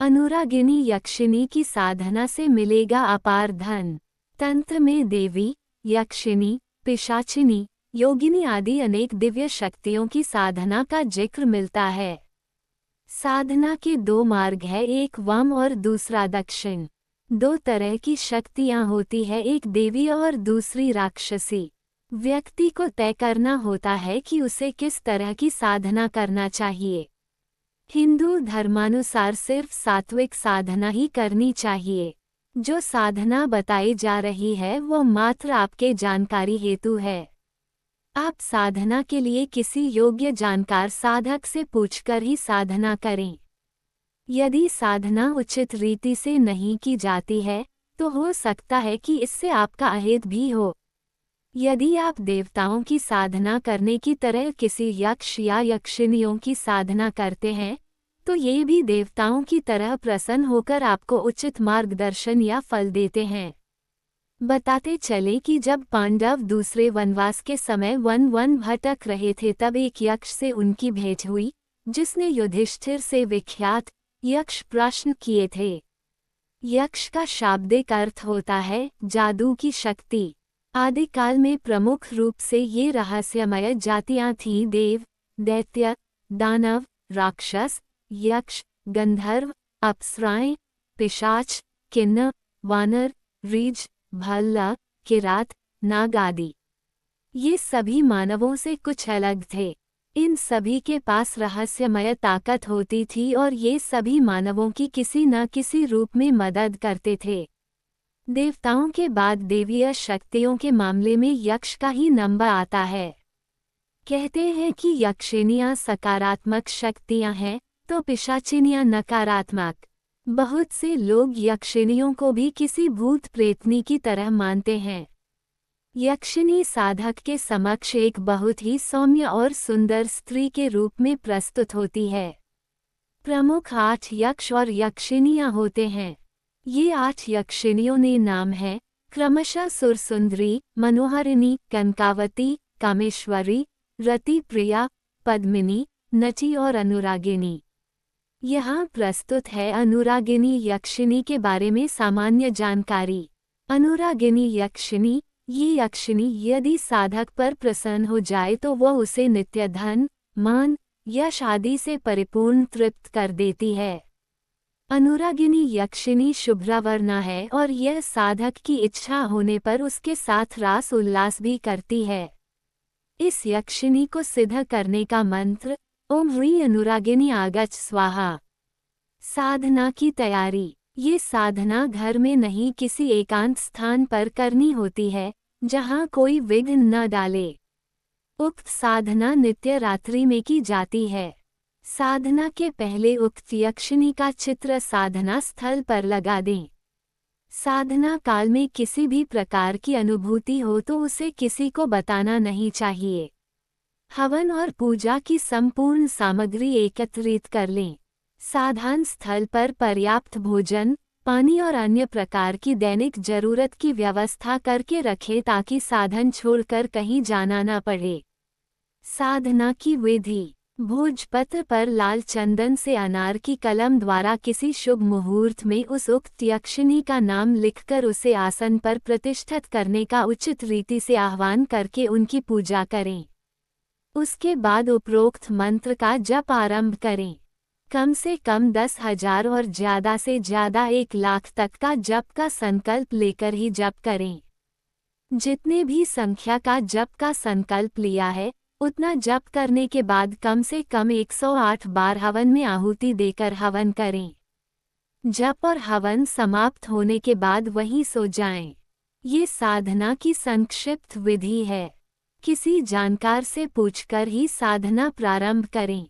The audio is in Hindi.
अनुरागिनी यक्षिनी की साधना से मिलेगा अपार धन। तंत्र में देवी, यक्षिनी, पिशाचिनी, योगिनी आदि अनेक दिव्य शक्तियों की साधना का जिक्र मिलता है। साधना के दो मार्ग है, एक वाम और दूसरा दक्षिण। दो तरह की शक्तियां होती है, एक देवी और दूसरी राक्षसी। व्यक्ति को तय करना होता है कि उसे किस तरह की साधना करना चाहिए। हिंदू धर्मानुसार सिर्फ सात्विक साधना ही करनी चाहिए। जो साधना बताई जा रही है वो मात्र आपके जानकारी हेतु है। आप साधना के लिए किसी योग्य जानकार साधक से पूछकर ही साधना करें। यदि साधना उचित रीति से नहीं की जाती है तो हो सकता है कि इससे आपका अहित भी हो। यदि आप देवताओं की साधना करने की तरह किसी यक्ष या यक्षिनियों की साधना करते हैं तो ये भी देवताओं की तरह प्रसन्न होकर आपको उचित मार्गदर्शन या फल देते हैं। बताते चले कि जब पांडव दूसरे वनवास के समय वन भटक रहे थे तब एक यक्ष से उनकी भेंट हुई, जिसने युधिष्ठिर से विख्यात यक्ष प्रश्न किए थे। यक्ष का शाब्दिक अर्थ होता है जादू की शक्ति। आदिकाल में प्रमुख रूप से ये रहस्यमय जातियां थीं देव, दैत्य, दानव, राक्षस, यक्ष, गंधर्व, अप्सराएं, पिशाच, किन्नर, वानर, रीछ, भल्ला, किरात, नाग आदि। ये सभी मानवों से कुछ अलग थे। इन सभी के पास रहस्यमय ताकत होती थी और ये सभी मानवों की किसी न किसी रूप में मदद करते थे। देवताओं के बाद देवीय शक्तियों के मामले में यक्ष का ही नंबर आता है। कहते हैं कि यक्षिनियां सकारात्मक शक्तियां हैं तो पिशाचिनियां नकारात्मक। बहुत से लोग यक्षिनियों को भी किसी भूत प्रेतनी की तरह मानते हैं। यक्षिनी साधक के समक्ष एक बहुत ही सौम्य और सुंदर स्त्री के रूप में प्रस्तुत होती है। प्रमुख 8 यक्ष और यक्षिनियां होते हैं। ये 8 यक्षिनियों ने नाम है क्रमशः सुरसुंदरी, मनोहरिणी, कनकावती, कामेश्वरी, रति प्रिया, पद्मिनी, नटी और अनुरागिनी। यहाँ प्रस्तुत है अनुरागिनी यक्षिनी के बारे में सामान्य जानकारी। अनुरागिनी यक्षिनी, ये यक्षिनी यदि साधक पर प्रसन्न हो जाए तो वह उसे नित्य धन, मान, यश आदि से परिपूर्ण तृप्त कर देती है। अनुरागिनी यक्षिनी शुभ्रवर्णा है और यह साधक की इच्छा होने पर उसके साथ रास उल्लास भी करती है। इस यक्षिनी को सिद्ध करने का मंत्र ओम ह्रीं अनुरागिनी आगच्छ स्वाहा। साधना की तैयारी। ये साधना घर में नहीं किसी एकांत स्थान पर करनी होती है जहाँ कोई विघ्न न डाले। उक्त साधना नित्य रात्रि में की जाती है। साधना के पहले उक्त यक्षिनी का चित्र साधना स्थल पर लगा दें। साधना काल में किसी भी प्रकार की अनुभूति हो तो उसे किसी को बताना नहीं चाहिए। हवन और पूजा की संपूर्ण सामग्री एकत्रित कर लें। साधन स्थल पर पर्याप्त भोजन, पानी और अन्य प्रकार की दैनिक जरूरत की व्यवस्था करके रखें ताकि साधन छोड़कर कहीं जाना न पड़े। साधना की विधि। भोजपत्र पर लाल चंदन से अनार की कलम द्वारा किसी शुभ मुहूर्त में उस उक्त यक्षिनी का नाम लिखकर उसे आसन पर प्रतिष्ठित करने का उचित रीति से आह्वान करके उनकी पूजा करें। उसके बाद उपरोक्त मंत्र का जप आरंभ करें। कम से कम 10,000 और ज़्यादा से ज़्यादा 1 लाख तक का जप का संकल्प लेकर ही जप करें। जितने भी संख्या का जप का संकल्प लिया है उतना जप करने के बाद कम से कम 108 बार हवन में आहुति देकर हवन करें। जप और हवन समाप्त होने के बाद वहीं सो जाएं। ये साधना की संक्षिप्त विधि है। किसी जानकार से पूछकर ही साधना प्रारंभ करें।